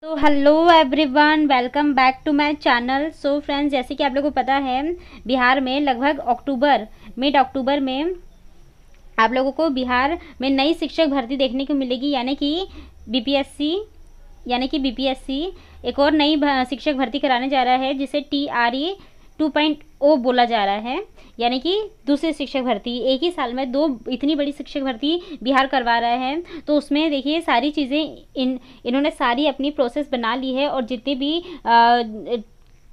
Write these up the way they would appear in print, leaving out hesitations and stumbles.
तो hello everyone, welcome back to my channel. So friends, जैसे कि आप लोगों को पता है, बिहार में लगभग मिड अक्टूबर में आप लोगों को बिहार में नई शिक्षक भर्ती देखने को मिलेगी, यानी कि बीपीएससी एक और नई शिक्षक भर्ती कराने जा रहा है, जिसे TRE 2.0 बोला जा रहा है। यानी कि दूसरी शिक्षक भर्ती, एक ही साल में दो इतनी बड़ी शिक्षक भर्ती बिहार करवा रहा है। तो उसमें देखिए सारी चीज़ें इन्होंने सारी अपनी प्रोसेस बना ली है, और जितने भी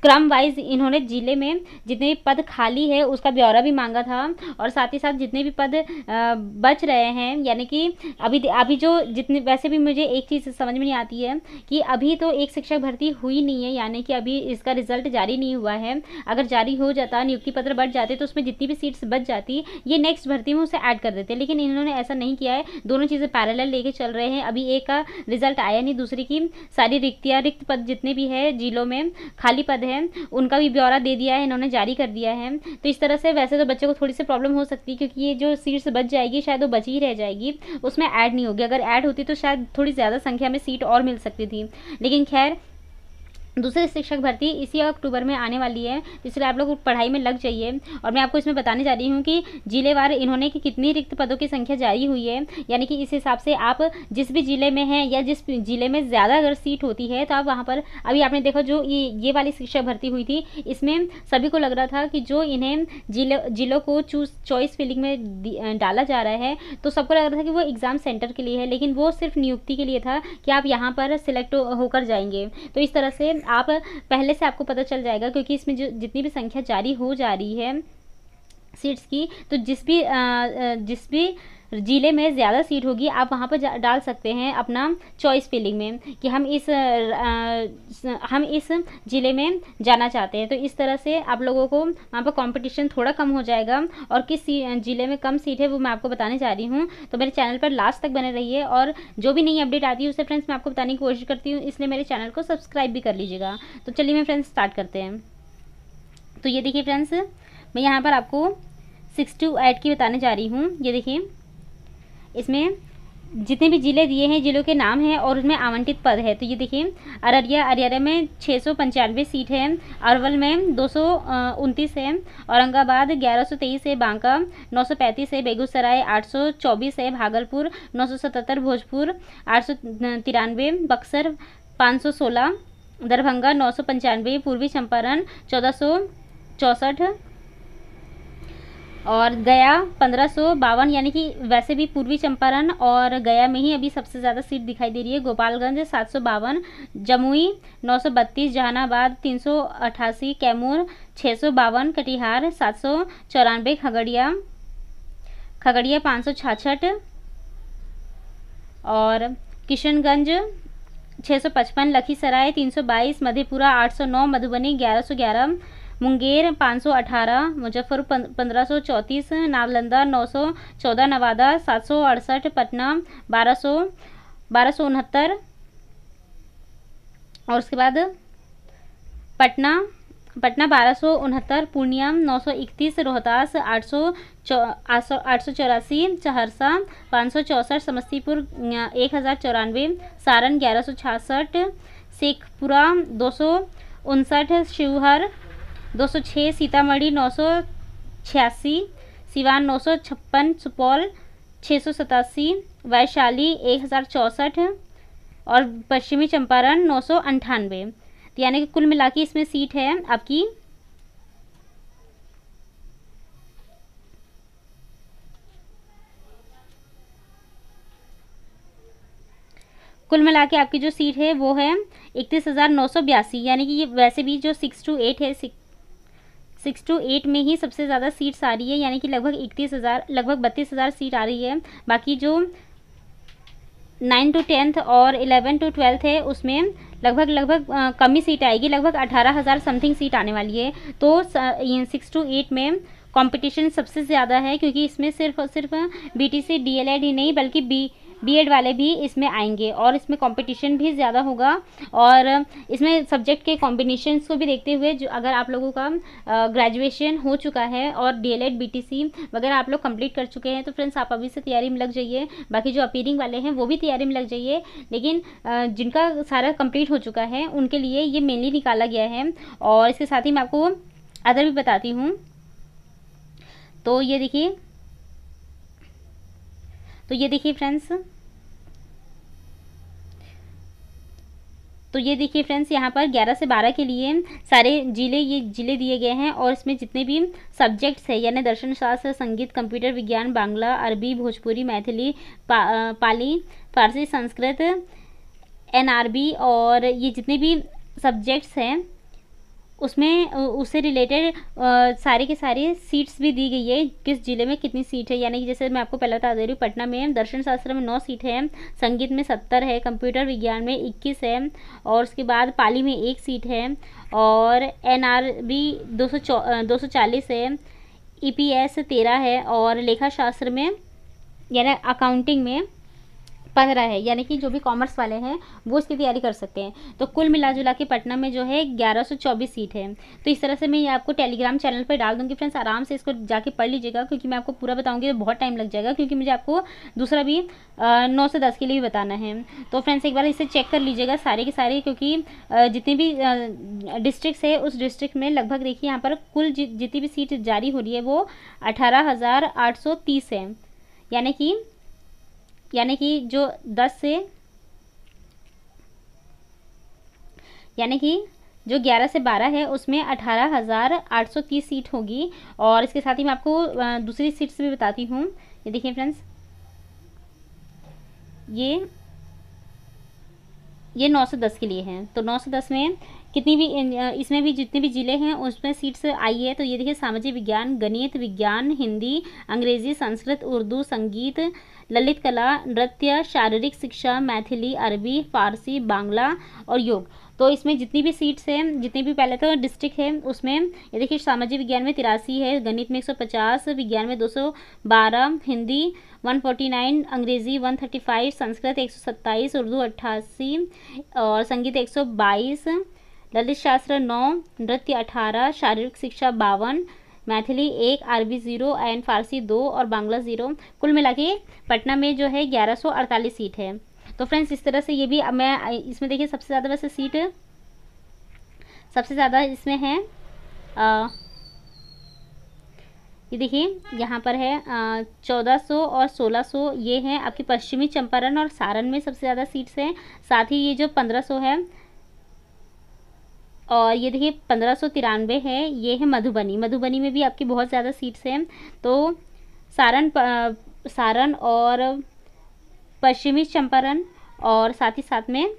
क्रम वाइज इन्होंने जिले में जितने भी पद खाली है उसका ब्यौरा भी मांगा था, और साथ ही साथ जितने भी पद बच रहे हैं, यानी कि अभी जो जितने, वैसे भी मुझे एक चीज़ समझ में नहीं आती है कि अभी तो एक शिक्षक भर्ती हुई नहीं है, यानी कि अभी इसका रिजल्ट जारी नहीं हुआ है। अगर जारी हो जाता, नियुक्ति पत्र बढ़ जाते, तो उसमें जितनी भी सीट्स बच जाती, ये नेक्स्ट भर्ती में उसे ऐड कर देते, लेकिन इन्होंने ऐसा नहीं किया है। दोनों चीज़ें पैरेलल लेके चल रहे हैं। अभी एक का रिजल्ट आया नहीं, दूसरी की सारी रिक्त पद जितने भी है जिलों में खाली पद है, उनका भी ब्यौरा दे दिया है, इन्होंने जारी कर दिया है। तो इस तरह से वैसे तो बच्चों को थोड़ी सी प्रॉब्लम हो सकती है, क्योंकि ये जो सीट्स बच जाएगी शायद वो बची ही रह जाएगी, उसमें ऐड नहीं होगी। अगर ऐड होती तो शायद थोड़ी ज़्यादा संख्या में सीट और मिल सकती थी, लेकिन खैर दूसरी शिक्षक भर्ती इसी अक्टूबर में आने वाली है, इसलिए आप लोग पढ़ाई में लग जाइए। और मैं आपको इसमें बताने जा रही हूँ कि जिलेवार इन्होंने कि कितनी रिक्त पदों की संख्या जारी हुई है, यानी कि इस हिसाब से आप जिस भी जिले में हैं या जिस जिले में ज़्यादा अगर सीट होती है तो आप वहाँ पर, अभी आपने देखा जो ये वाली शिक्षक भर्ती हुई थी, इसमें सभी को लग रहा था कि जो इन्हें जिलों को चॉइस फिलिंग में डाला जा रहा है, तो सबको लग रहा था कि वो एग्ज़ाम सेंटर के लिए है, लेकिन वो सिर्फ नियुक्ति के लिए था कि आप यहाँ पर सिलेक्ट होकर जाएंगे। तो इस तरह से आप पहले से आपको पता चल जाएगा, क्योंकि इसमें जो जितनी भी संख्या जारी हो जा रही है सीट्स की, तो जिस भी जिले में ज़्यादा सीट होगी आप वहाँ पर डाल सकते हैं अपना चॉइस फिलिंग में कि हम इस ज़िले में जाना चाहते हैं। तो इस तरह से आप लोगों को वहाँ पर कंपटीशन थोड़ा कम हो जाएगा, और किस ज़िले में कम सीट है वो मैं आपको बताने जा रही हूँ। तो मेरे चैनल पर लास्ट तक बने रहिए, और जो भी नई अपडेट आती है उसे फ्रेंड्स मैं आपको बताने की कोशिश करती हूँ, इसलिए मेरे चैनल को सब्सक्राइब भी कर लीजिएगा। तो चलिए मैं फ्रेंड्स स्टार्ट करते हैं। तो ये देखिए फ्रेंड्स, मैं यहाँ पर आपको 6 to 8 की बताने जा रही हूँ। ये देखिए, इसमें जितने भी ज़िले दिए हैं, ज़िलों के नाम हैं और उसमें आवंटित पद है। तो ये देखिए, अररिया में 695 सीट है, अरवल में 229 है, औरंगाबाद 1123 है, बांका 935 है, बेगूसराय 824 है, भागलपुर 977, भोजपुर 893, बक्सर 516, दरभंगा 995, पूर्वी चंपारण 1464, और गया 1552। यानी कि वैसे भी पूर्वी चंपारण और गया में ही अभी सबसे ज़्यादा सीट दिखाई दे रही है। गोपालगंज 752, जमुई 932, जहानाबाद 388, कैमूर 652, कटिहार 794, खगड़िया 566, और किशनगंज 655, लखीसराय 322, मधेपुरा 809, मधुबनी 1111, मुंगेर 518, मुजफ्फरपुर 1534, नालंदा 914, नवादा 768, पटना 1269, और उसके बाद पटना 1269, पूर्णिया 931, रोहतास 884, सहरसा 564, समस्तीपुर 1094, सारण 1166, शेखपुरा 259, शिवहर 206, सीतामढ़ी 986, सिवान 956, सुपौल 687, वैशाली 1064, और पश्चिमी चंपारण 998। तो यानी कि कुल मिला के इसमें सीट है आपकी कुल मिला के आपकी जो सीट है वो है 31,982। यानी कि ये वैसे भी जो 6 to 8 है, 6 to 8 में ही सबसे ज़्यादा सीट्स आ रही है, यानी कि लगभग 32,000 सीट आ रही है। बाकी जो 9 to 10th और 11 to 12th है, उसमें लगभग कम ही सीट आएगी, लगभग 18,000 समथिंग सीट आने वाली है। तो 6 to 8 में कंपटीशन सबसे ज़्यादा है, क्योंकि इसमें सिर्फ BTC DLED ही नहीं, बल्कि बीएड वाले भी इसमें आएंगे और इसमें कंपटीशन भी ज़्यादा होगा। और इसमें सब्जेक्ट के कॉम्बिनेशंस को भी देखते हुए जो अगर आप लोगों का ग्रेजुएशन हो चुका है और डीएलएड बीटीसी वगैरह आप लोग कंप्लीट कर चुके हैं तो फ्रेंड्स आप अभी से तैयारी में लग जाइए। बाकी जो अपीयरिंग वाले हैं वो भी तैयारी में लग जाइए। लेकिन जिनका सारा कंप्लीट हो चुका है उनके लिए ये मेनली निकाला गया है। और इसके साथ ही मैं आपको अदर भी बताती हूँ। तो ये देखिए, फ्रेंड्स यहाँ पर 11 से 12 के लिए सारे जिले दिए गए हैं। और इसमें जितने भी सब्जेक्ट्स है यानी दर्शन शास्त्र, संगीत, कंप्यूटर विज्ञान, बांग्ला, अरबी, भोजपुरी, मैथिली, पाली, फारसी, संस्कृत, एनआरबी और ये जितने भी सब्जेक्ट्स हैं उसमें उससे रिलेटेड सारे के सारे सीट्स भी दी गई है, किस जिले में कितनी सीट है। यानी कि जैसे मैं आपको पहले बता दे रही हूँ, पटना में दर्शन शास्त्र में 9 सीट है, संगीत में 70 है, कंप्यूटर विज्ञान में 21 है और उसके बाद पाली में 1 सीट है और एनआरबी 240 है, ईपीएस 13 है और लेखा शास्त्र में यानी अकाउंटिंग में 15 है। यानी कि जो भी कॉमर्स वाले हैं वो इसकी तैयारी कर सकते हैं। तो कुल मिला जुला के पटना में जो है 1124 सीट है। तो इस तरह से मैं ये आपको टेलीग्राम चैनल पर डाल दूंगी फ्रेंड्स, आराम से इसको जाके पढ़ लीजिएगा क्योंकि मैं आपको पूरा बताऊंगी तो बहुत टाइम लग जाएगा, क्योंकि मुझे आपको दूसरा भी 9 से 10 के लिए भी बताना है। तो फ्रेंड्स एक बार इसे चेक कर लीजिएगा सारे के सारे, क्योंकि जितनी भी डिस्ट्रिक्ट है उस डिस्ट्रिक्ट में लगभग देखिए यहाँ पर कुल जितनी भी सीट जारी हो रही है वो 18,830 है। यानी कि जो 10 से यानी कि जो 11 से 12 है उसमें 18,830 सीट होगी। और इसके साथ ही मैं आपको दूसरी सीट्स भी बताती हूँ। ये देखिए फ्रेंड्स, ये 9 से 10 के लिए हैं। तो 9 से 10 में कितनी भी इसमें भी जितने भी ज़िले हैं उसमें सीट्स आई है। तो ये देखिए, सामाजिक विज्ञान, गणित विज्ञान, हिंदी, अंग्रेजी, संस्कृत, उर्दू, संगीत, ललित कला, नृत्य, शारीरिक शिक्षा, मैथिली, अरबी, फारसी, बांग्ला और योग। तो इसमें जितनी भी सीट्स हैं, जितनी भी पहले तो डिस्ट्रिक्ट है उसमें ये देखिए, सामाजिक विज्ञान में 83 है, गणित में 150, विज्ञान में 212, हिंदी 149, अंग्रेजी 135, संस्कृत 127, उर्दू 88 और संगीत 122, ललित शास्त्र 9, नृत्य 18, शारीरिक शिक्षा 52, मैथिली 1, अरबी 0 एंड फारसी 2 और बांग्ला 0। कुल मिला के पटना में जो है 1148 सीट है। तो फ्रेंड्स इस तरह से ये भी अब मैं इसमें देखिए सबसे ज़्यादा वैसे सीट सबसे ज़्यादा इसमें है ये देखिए यहाँ पर है 1400 और 1600 ये हैं आपकी पश्चिमी चंपारण और सारण में सबसे ज़्यादा सीट्स हैं। साथ ही ये जो 1500 है और ये देखिए 1593 है, ये है मधुबनी में भी आपकी बहुत ज़्यादा सीट्स हैं। तो सारण और पश्चिमी चंपारण और साथ ही साथ में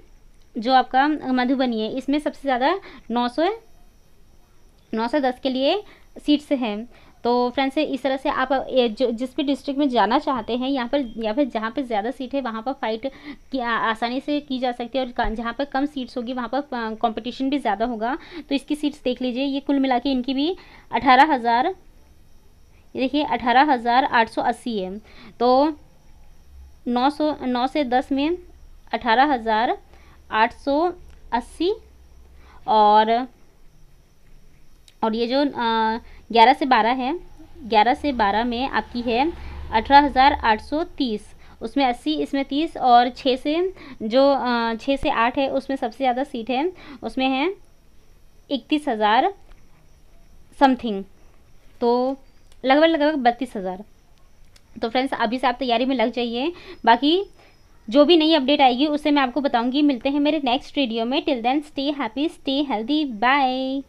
जो आपका मधुबनी है इसमें सबसे ज़्यादा 910 के लिए सीट्स हैं। तो फ्रेंड्स इस तरह से आप जिस भी डिस्ट्रिक्ट में जाना चाहते हैं यहाँ पर या फिर जहाँ पे ज़्यादा सीट है वहाँ पर फाइट की आसानी से की जा सकती है और जहाँ पर कम सीट्स होगी वहाँ पर कंपटीशन भी ज़्यादा होगा। तो इसकी सीट्स देख लीजिए, ये कुल मिला के इनकी भी 18,000 ये देखिए 18,880 है। तो 9 से 10 में 18,880 और ये जो 11 से 12 है, 11 से 12 में आपकी है 18,830, उसमें 80 इसमें 30 और 6 से 8 है उसमें सबसे ज़्यादा सीट है, उसमें है 31,000 समथिंग, तो लगभग 32,000। तो फ्रेंड्स अभी से आप तैयारी में लग जाइए। बाकी जो भी नई अपडेट आएगी उससे मैं आपको बताऊंगी। मिलते हैं मेरे नेक्स्ट वीडियो में। Till then stay happy, stay healthy, bye.